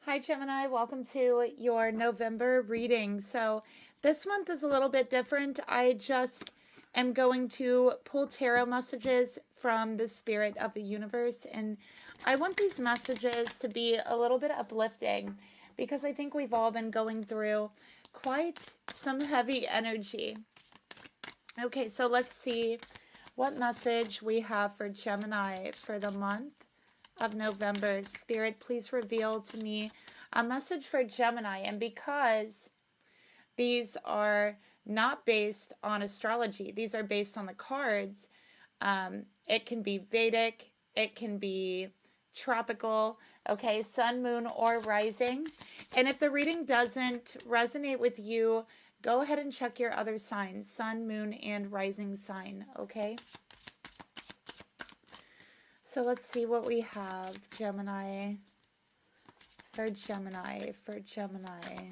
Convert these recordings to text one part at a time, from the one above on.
Hi, Gemini. Welcome to your November reading. So, this month is a little bit different. I just am going to pull tarot messages from the spirit of the universe, and I want these messages to be a little bit uplifting because I think we've all been going through quite some heavy energy. Okay, so let's see what message we have for Gemini for the month of November. Spirit, please reveal to me a message for Gemini. And because these are not based on astrology, these are based on the cards, it can be Vedic, it can be tropical, okay, sun, moon, or rising. And if the reading doesn't resonate with you, go ahead and check your other signs, sun, moon, and rising sign, okay? So let's see what we have, Gemini, for Gemini, for Gemini.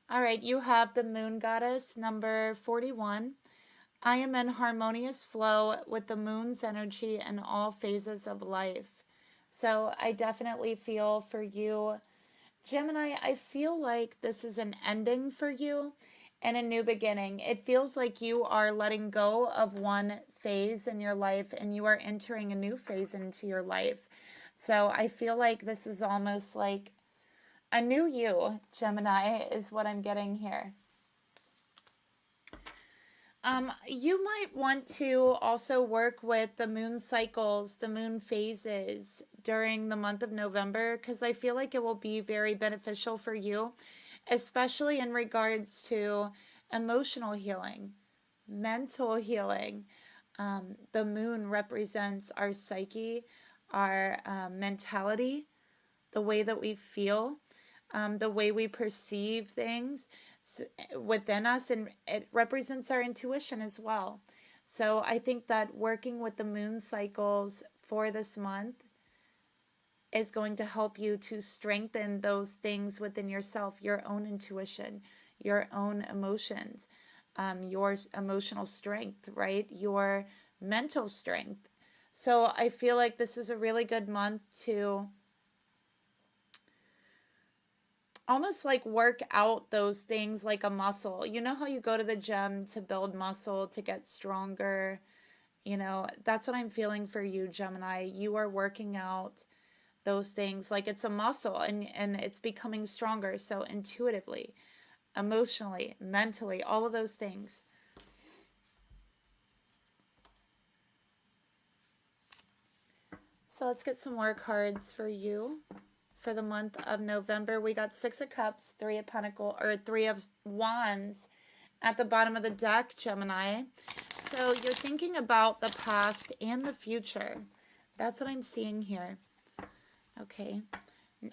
All right, you have the Moon Goddess, number 41. I am in harmonious flow with the moon's energy in all phases of life. So I definitely feel for you, Gemini. I feel like this is an ending for you and a new beginning. It feels like you are letting go of one phase in your life and you are entering a new phase into your life. So I feel like this is almost like a new you, Gemini, is what I'm getting here. You might want to also work with the moon cycles, the moon phases during the month of November, because I feel like it will be very beneficial for you, especially in regards to emotional healing, mental healing. The moon represents our psyche, our mentality, the way that we feel, the way we perceive things within us, and it represents our intuition as well. So I think that working with the moon cycles for this month is going to help you to strengthen those things within yourself, your own intuition, your own emotions, your emotional strength, right? Your mental strength. So I feel like this is a really good month to almost like work out those things like a muscle. You know how you go to the gym to build muscle, to get stronger? That's what I'm feeling for you, Gemini. You are working out those things like it's a muscle, and it's becoming stronger. So intuitively, emotionally, mentally, all of those things. So let's get some more cards for you for the month of November. We got Six of Cups, Three of Pentacles, or Three of Wands at the bottom of the deck, Gemini. So you're thinking about the past and the future. That's what I'm seeing here. Okay.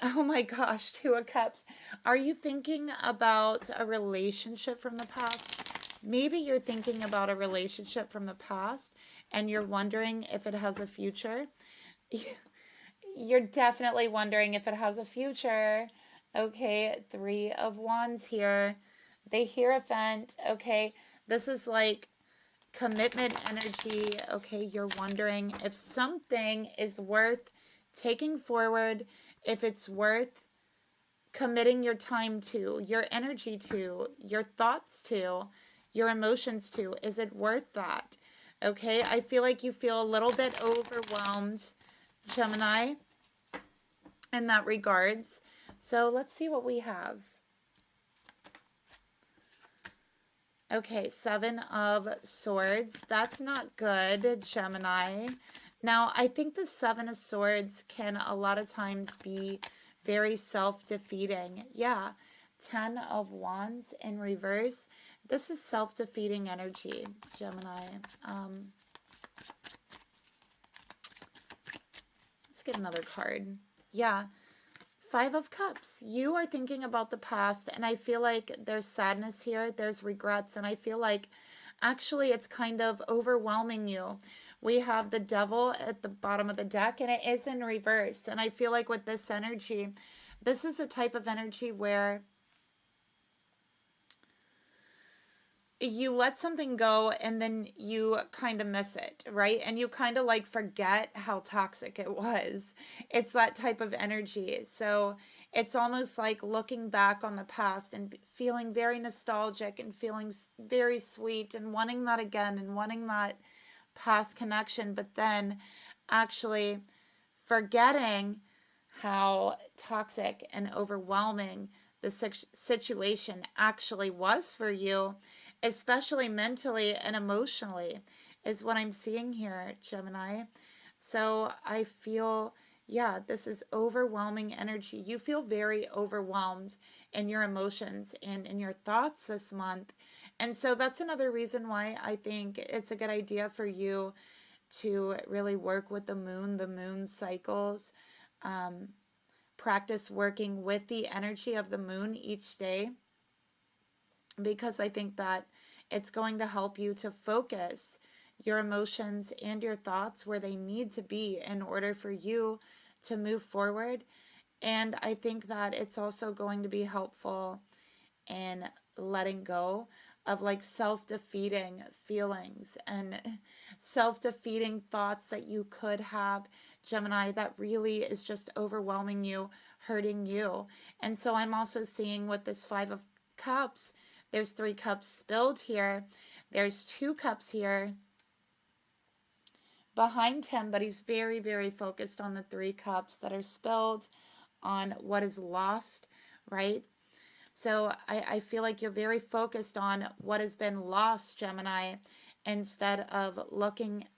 Oh my gosh, Two of Cups. Are you thinking about a relationship from the past? Maybe you're thinking about a relationship from the past and you're wondering if it has a future. You're definitely wondering if it has a future. Okay, Three of Wands here. The Hierophant. Okay, this is like commitment energy. Okay, you're wondering if something is worth taking forward, if it's worth committing your time to, your energy to, your thoughts to, your emotions to. Is it worth that? Okay, I feel like you feel a little bit overwhelmed, Gemini, in that regards. So let's see what we have. Okay, Seven of Swords. That's not good, Gemini. Now, I think the Seven of Swords can a lot of times be very self-defeating. Yeah, Ten of Wands in reverse. This is self-defeating energy, Gemini. Let's get another card. Yeah, Five of Cups. You are thinking about the past, and I feel like there's sadness here, there's regrets, and I feel like actually it's kind of overwhelming you. We have the Devil at the bottom of the deck, and it is in reverse. And I feel like with this energy, this is a type of energy where you let something go and then you kind of miss it, right? And you kind of like forget how toxic it was. It's that type of energy. So it's almost like looking back on the past and feeling very nostalgic and feeling very sweet and wanting that again and wanting that past connection, but then actually forgetting how toxic and overwhelming the situation actually was for you, especially mentally and emotionally, is what I'm seeing here, Gemini. So I feel, yeah, this is overwhelming energy. You feel very overwhelmed in your emotions and in your thoughts this month. And so that's another reason why I think it's a good idea for you to really work with the moon cycles. Practice working with the energy of the moon each day, because I think that it's going to help you to focus your emotions and your thoughts where they need to be in order for you to move forward. And I think that it's also going to be helpful in letting go of like self-defeating feelings and self-defeating thoughts that you could have, Gemini, that really is just overwhelming you, hurting you. And so I'm also seeing with this 5 of Cups, there's 3 cups spilled here, there's 2 cups here behind him, but he's very, very focused on the 3 cups that are spilled, on what is lost, right? So I feel like you're very focused on what has been lost, Gemini, instead of looking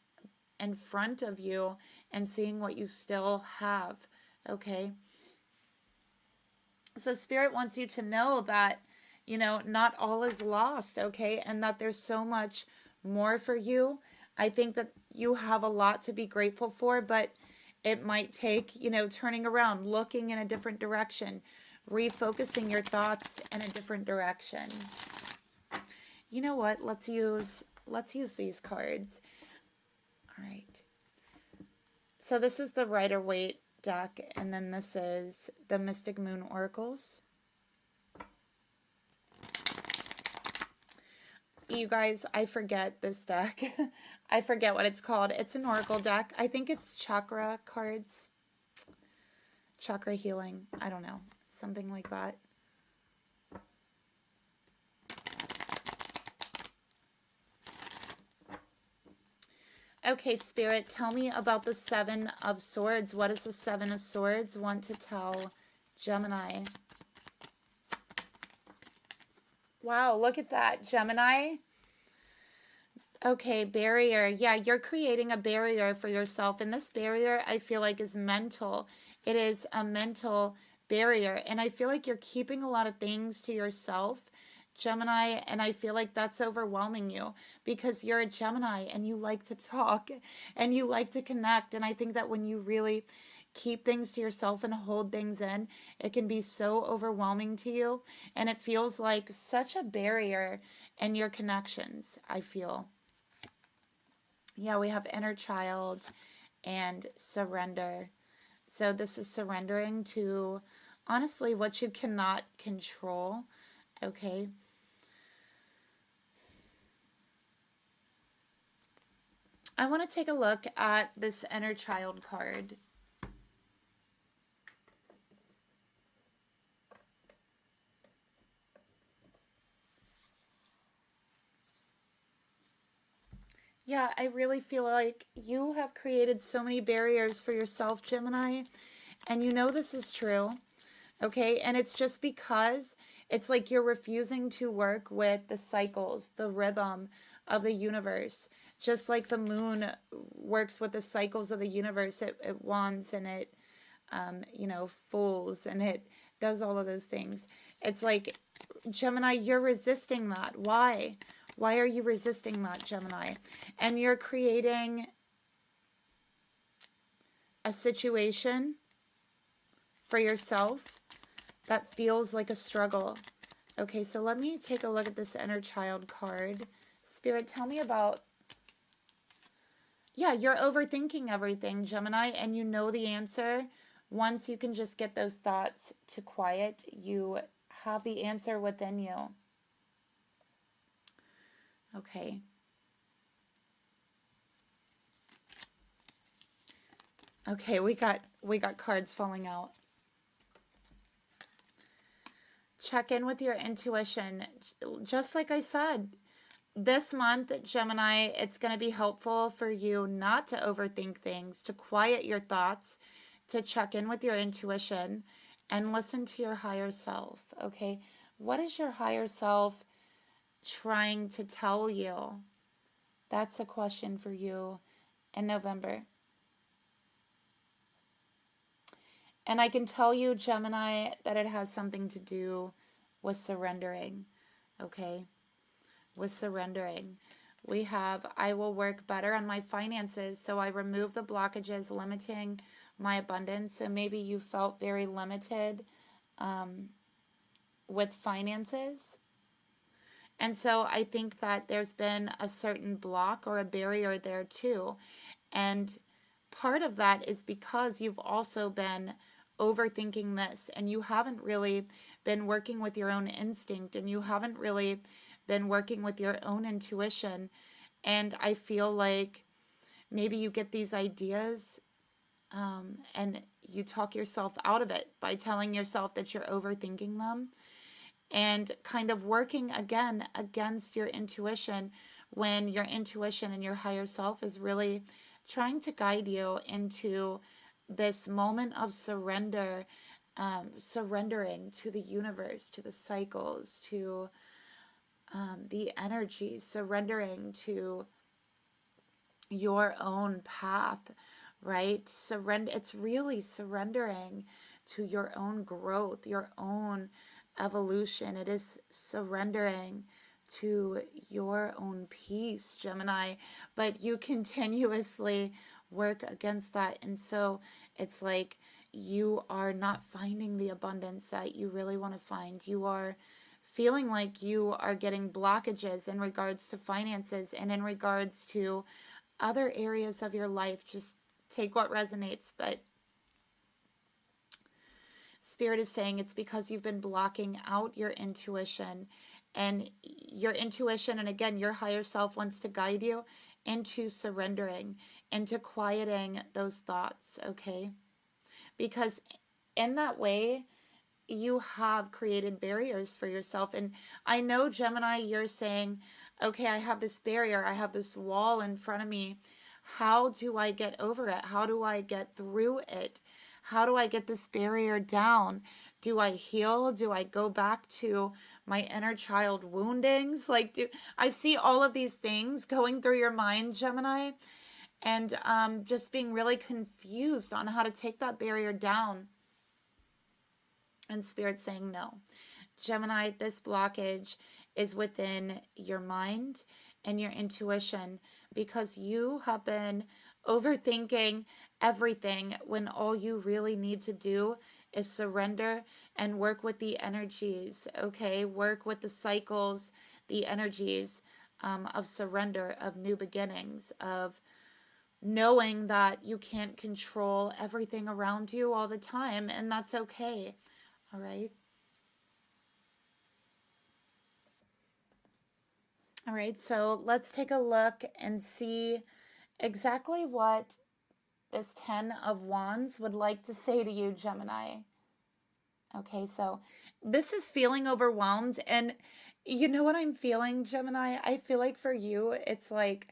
in front of you and seeing what you still have, okay? So Spirit wants you to know that, not all is lost, okay? And that there's so much more for you. I think that you have a lot to be grateful for, but it might take, turning around, looking in a different direction, refocusing your thoughts in a different direction. You know what? Let's use these cards. All right. So this is the Rider-Waite deck, and then this is the Mystic Moon Oracles. You guys, I forget this deck. I forget what it's called. It's an oracle deck. I think it's chakra cards. Chakra healing. I don't know. Something like that. Okay, Spirit, tell me about the 7 of Swords. What does the 7 of Swords want to tell Gemini? Wow, look at that, Gemini. Okay, barrier. Yeah, you're creating a barrier for yourself. And this barrier, I feel like, is mental. It is a mental barrier. And I feel like you're keeping a lot of things to yourself, Gemini. And I feel like that's overwhelming you, because you're a Gemini and you like to talk and you like to connect. And I think that when you really keep things to yourself and hold things in, it can be so overwhelming to you. And it feels like such a barrier in your connections, I feel. Yeah, we have inner child and surrender. So this is surrendering to, honestly, what you cannot control, okay? I want to take a look at this inner child card. Yeah, I really feel like you have created so many barriers for yourself, Gemini, and you know this is true, okay? And it's just because it's like you're refusing to work with the cycles, the rhythm of the universe. Just like the moon works with the cycles of the universe, it wands and it, falls and it does all of those things. It's like, Gemini, you're resisting that. Why? Why are you resisting that, Gemini? And you're creating a situation for yourself that feels like a struggle. Okay, so let me take a look at this inner child card. Spirit, tell me about... Yeah, you're overthinking everything, Gemini, and you know the answer. Once you can just get those thoughts to quiet, you have the answer within you. Okay. Okay, we got cards falling out. Check in with your intuition. Just like I said, this month, Gemini, it's going to be helpful for you not to overthink things, to quiet your thoughts, to check in with your intuition and listen to your higher self, okay? What is your higher self trying to tell you? That's a question for you in November. And I can tell you, Gemini, that it has something to do with surrendering, okay? With surrendering. We have, I will work better on my finances, so I remove the blockages limiting my abundance. So maybe you felt very limited with finances. And so I think that there's been a certain block or a barrier there too. And part of that is because you've also been overthinking this and you haven't really been working with your own instinct and you haven't really been working with your own intuition. And I feel like maybe you get these ideas and you talk yourself out of it by telling yourself that you're overthinking them and kind of working again against your intuition when your intuition and your higher self is really trying to guide you into this moment of surrender, surrendering to the universe, to the cycles, to the energy, surrendering to your own path, right? Surrender. It's really surrendering to your own growth, your own evolution. It is surrendering to your own peace, Gemini, but you continuously work against that. And so it's like you are not finding the abundance that you really want to find. You are feeling like you are getting blockages in regards to finances and in regards to other areas of your life. Just take what resonates, but Spirit is saying it's because you've been blocking out your intuition, and your intuition, and again, your higher self wants to guide you into surrendering, into quieting those thoughts, okay? Because in that way, you have created barriers for yourself. And I know, Gemini, you're saying, okay, I have this barrier, I have this wall in front of me. How do I get over it? How do I get through it? How do I get this barrier down? Do I heal? Do I go back to my inner child woundings? Like, do I see all of these things going through your mind, Gemini? And just being really confused on how to take that barrier down. And Spirit saying no. Gemini, this blockage is within your mind and your intuition because you have been overthinking everything when all you really need to do is surrender and work with the energies, okay? Work with the cycles, the energies of surrender, of new beginnings, of knowing that you can't control everything around you all the time, and that's okay, all right? All right, so let's take a look and see exactly what this Ten of Wands would like to say to you, Gemini. Okay, so this is feeling overwhelmed, and you know what I'm feeling, Gemini? I feel like for you, it's like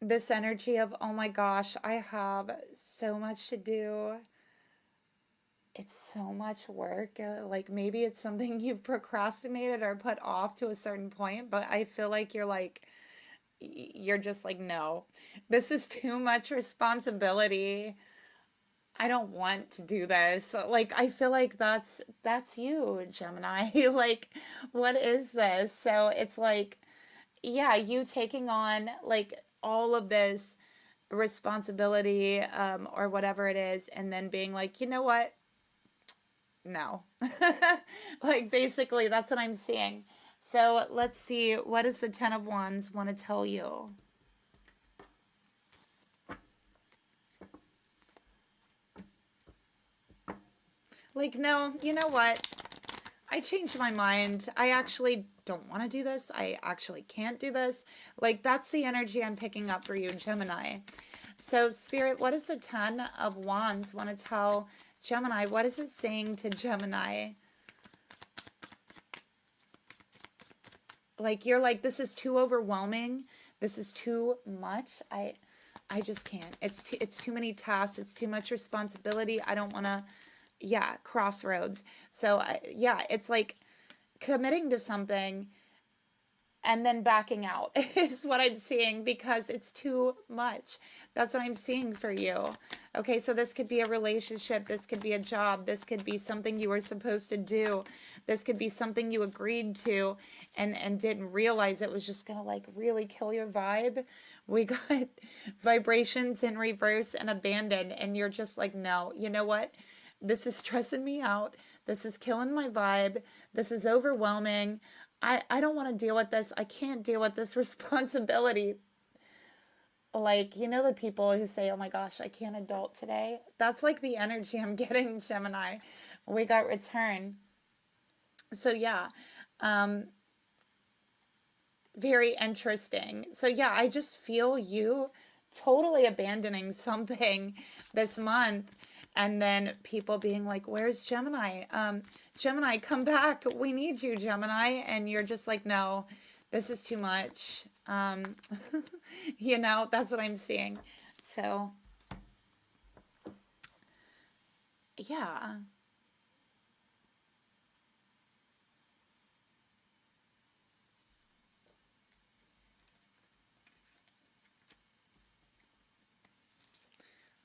this energy of, oh my gosh, I have so much to do. It's so much work. Like maybe it's something you've procrastinated or put off to a certain point, but I feel like you're just like, no, this is too much responsibility. I don't want to do this. Like I feel like that's you, Gemini. Like what is this? So it's like, yeah, you taking on like all of this responsibility or whatever it is, and then being like, you know what? No. Like basically that's what I'm seeing. So let's see, what does the Ten of Wands want to tell you? Like, no, you know what? I I changed my mind. I actually don't want to do this. I actually can't do this. Like, that's the energy I'm picking up for you, Gemini. So, Spirit, what does the Ten of Wands want to tell Gemini? What is it saying to Gemini? Like, you're like, this is too overwhelming. This is too much. I just can't. It's too many tasks. It's too much responsibility. I don't want to, yeah, crossroads. So, yeah, it's like committing to something and then backing out is what I'm seeing because it's too much. That's what I'm seeing for you. Okay, so this could be a relationship. This could be a job. This could be something you were supposed to do. This could be something you agreed to and didn't realize it was just going to like really kill your vibe. We got vibrations in reverse and abandoned, and you're just like, no, you know what? This is stressing me out. This is killing my vibe. This is overwhelming. I don't want to deal with this. I can't deal with this responsibility. Like, you know, the people who say, oh my gosh, I can't adult today. That's like the energy I'm getting, Gemini. We got return. So, yeah. Very interesting. So, yeah, I just feel you totally abandoning something this month. And then people being like, where's Gemini? Gemini, come back. We need you, Gemini. And you're just like, no, this is too much. You know, that's what I'm seeing. So, yeah.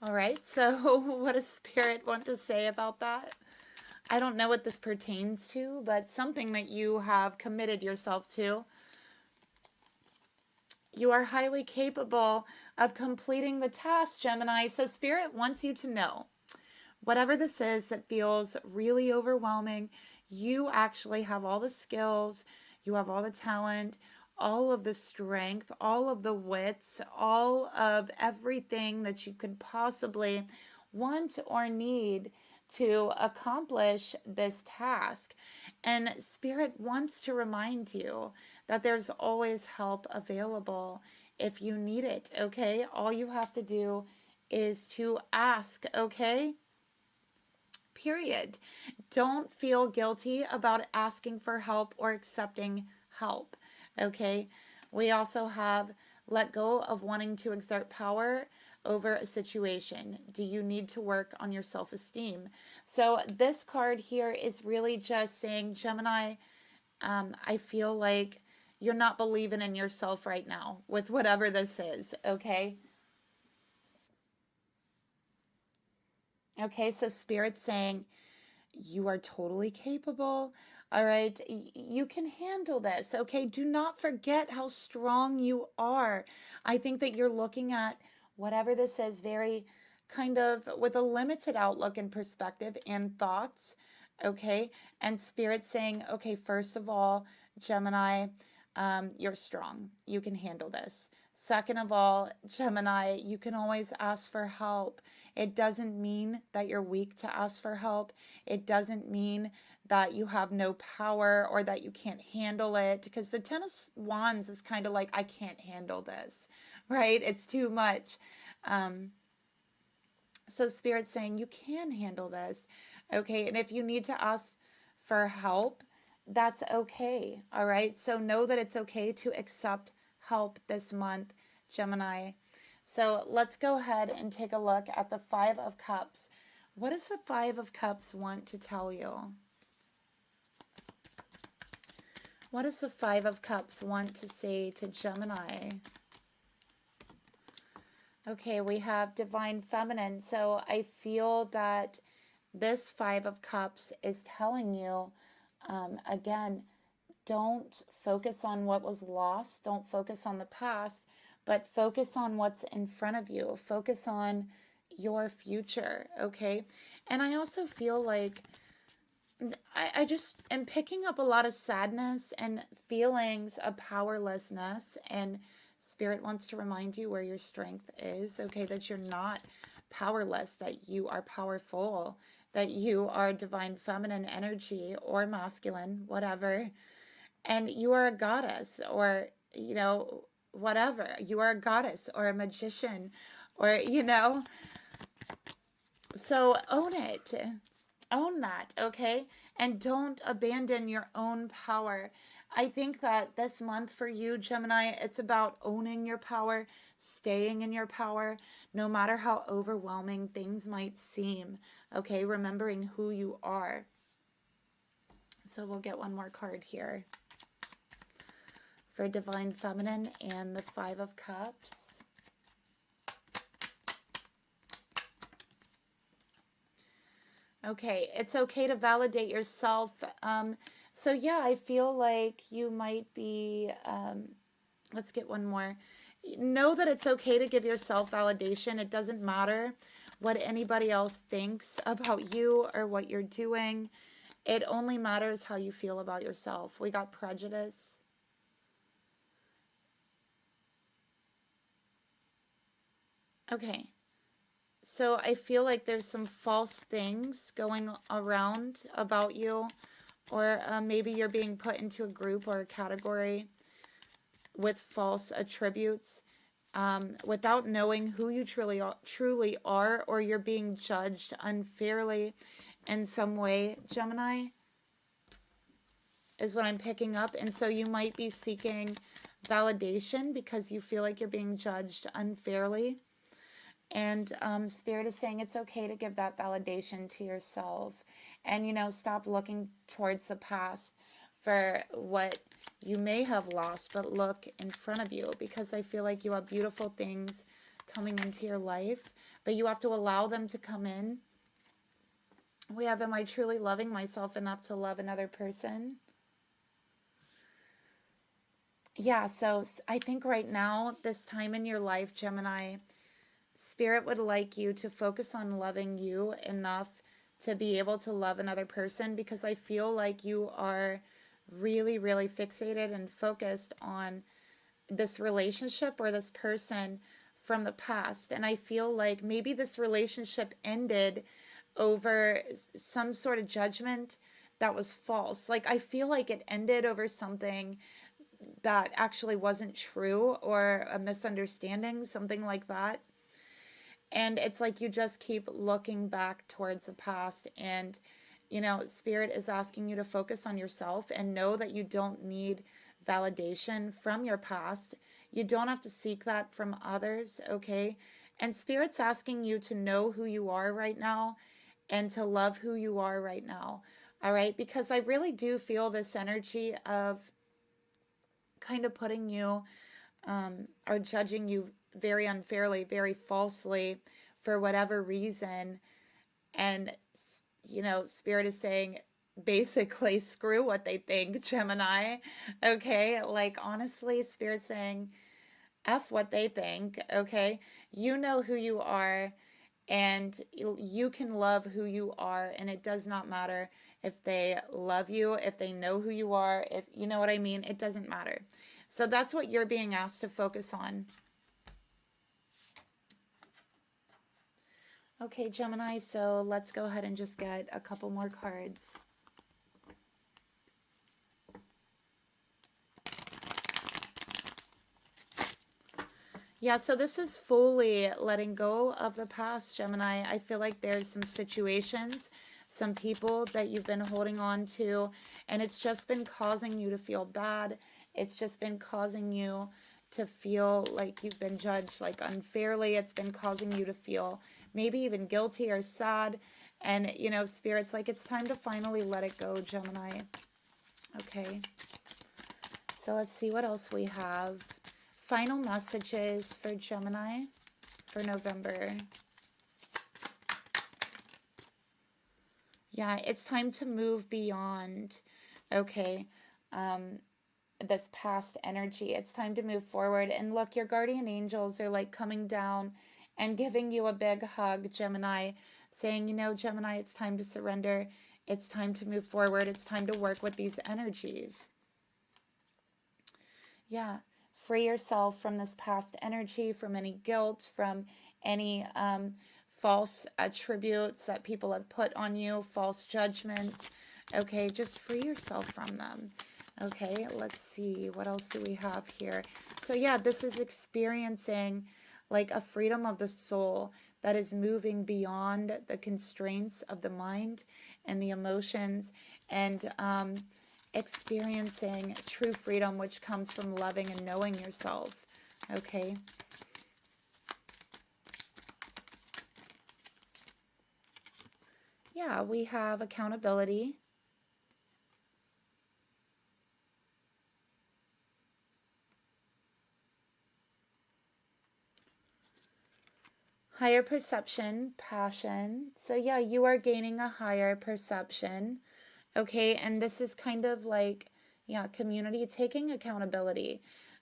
All right. So, what does Spirit want to say about that? I don't know what this pertains to, but something that you have committed yourself to. You are highly capable of completing the task, Gemini. So Spirit wants you to know, whatever this is that feels really overwhelming, you actually have all the skills, you have all the talent, all of the strength, all of the wits, all of everything that you could possibly want or need to accomplish this task. And Spirit wants to remind you that there's always help available if you need it, okay? All you have to do is to ask, okay? Period. Don't feel guilty about asking for help or accepting help, okay? We also have let go of wanting to exert power over a situation. Do you need to work on your self-esteem? So this card here is really just saying, Gemini, I feel like you're not believing in yourself right now with whatever this is, okay? Okay, so Spirit's saying, you are totally capable. All right, you can handle this. Okay, do not forget how strong you are. I think that you're looking at whatever this is very kind of with a limited outlook and perspective and thoughts. Okay, and Spirit saying, okay, first of all, Gemini, you're strong. You can handle this. Second of all, Gemini, you can always ask for help. It doesn't mean that you're weak to ask for help. It doesn't mean that you have no power or that you can't handle it. Because the Ten of Wands is kind of like, I can't handle this, right? It's too much. So Spirit's saying you can handle this, okay? And if you need to ask for help, that's okay, all right? So know that it's okay to accept help this month, Gemini. So let's go ahead and take a look at the Five of Cups. What does the Five of Cups want to tell you? What does the Five of Cups want to say to Gemini? Okay, we have Divine Feminine. So I feel that this Five of Cups is telling you, again, don't focus on what was lost. Don't focus on the past, but focus on what's in front of you. Focus on your future, okay? And I also feel like I just am picking up a lot of sadness and feelings of powerlessness, and Spirit wants to remind you where your strength is, okay? That you're not powerless, that you are powerful, that you are divine feminine energy or masculine, whatever, and you are a goddess, or, whatever. You are a goddess or a magician, or, so own it. Own that, okay? And don't abandon your own power. I think that this month for you, Gemini, it's about owning your power, staying in your power, no matter how overwhelming things might seem, okay? Remembering who you are. So we'll get one more card here for Divine Feminine and the Five of Cups. Okay, it's okay to validate yourself. So yeah, I feel like you might be, let's get one more. Know that it's okay to give yourself validation. It doesn't matter what anybody else thinks about you or what you're doing. It only matters how you feel about yourself. We got prejudice. Okay. So I feel like there's some false things going around about you, or maybe you're being put into a group or a category with false attributes without knowing who you truly are, or you're being judged unfairly in some way, Gemini, is what I'm picking up. And so you might be seeking validation because you feel like you're being judged unfairly. And Spirit is saying it's okay to give that validation to yourself. And, stop looking towards the past for what you may have lost, but look in front of you, because I feel like you have beautiful things coming into your life, but you have to allow them to come in. We have, am I truly loving myself enough to love another person? Yeah, so I think right now, this time in your life, Gemini, Spirit would like you to focus on loving you enough to be able to love another person, because I feel like you are really, really fixated and focused on this relationship or this person from the past. And I feel like maybe this relationship ended over some sort of judgment that was false. Like, I feel like it ended over something that actually wasn't true, or a misunderstanding, something like that. And it's like you just keep looking back towards the past, and Spirit is asking you to focus on yourself and know that you don't need validation from your past. You don't have to seek that from others, okay? And Spirit's asking you to know who you are right now and to love who you are right now, all right? Because I really do feel this energy of kind of putting you or judging you very unfairly, very falsely, for whatever reason. And, Spirit is saying, basically, screw what they think, Gemini. Okay? Like, honestly, Spirit's saying, F what they think, okay? You know who you are, and you can love who you are, and it does not matter if they love you, if they know who you are, if you know what I mean. It doesn't matter. So that's what you're being asked to focus on. Okay, Gemini, so let's go ahead and just get a couple more cards. Yeah, so this is fully letting go of the past, Gemini. I feel like there's some situations, some people that you've been holding on to, and it's just been causing you to feel bad. It's just been causing you to feel like you've been judged like unfairly. It's been causing you to feel maybe even guilty or sad. And, Spirit's like, it's time to finally let it go, Gemini. Okay. So let's see what else we have. Final messages for Gemini for November. Yeah, it's time to move beyond, okay, this past energy. It's time to move forward. And look, your guardian angels are like coming down and giving you a big hug, Gemini, saying, Gemini, it's time to surrender. It's time to move forward. It's time to work with these energies. Yeah. free yourself from this past energy, from any guilt, from any false attributes that people have put on you, false judgments. Okay, just free yourself from them. Okay, let's see, what else do we have here? So yeah, this is experiencing like a freedom of the soul that is moving beyond the constraints of the mind and the emotions, and experiencing true freedom, which comes from loving and knowing yourself. Okay. Yeah, we have accountability. Higher perception, passion. So yeah, you are gaining a higher perception. Okay, and this is kind of like, yeah, community, taking accountability,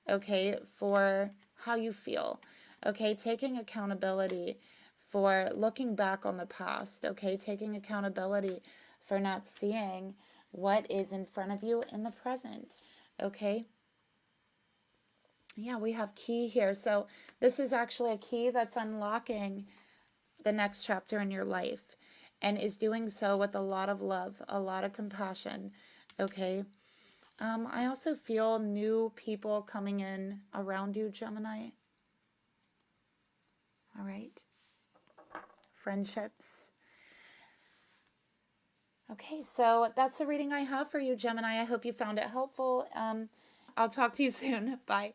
okay, for how you feel. Okay, taking accountability for looking back on the past. Okay, taking accountability for not seeing what is in front of you in the present. Okay. Yeah, we have key here. So this is actually a key that's unlocking the next chapter in your life, and is doing so with a lot of love, a lot of compassion. Okay. I also feel new people coming in around you, Gemini. All right. Friendships. Okay, so that's the reading I have for you, Gemini. I hope you found it helpful. I'll talk to you soon. Bye.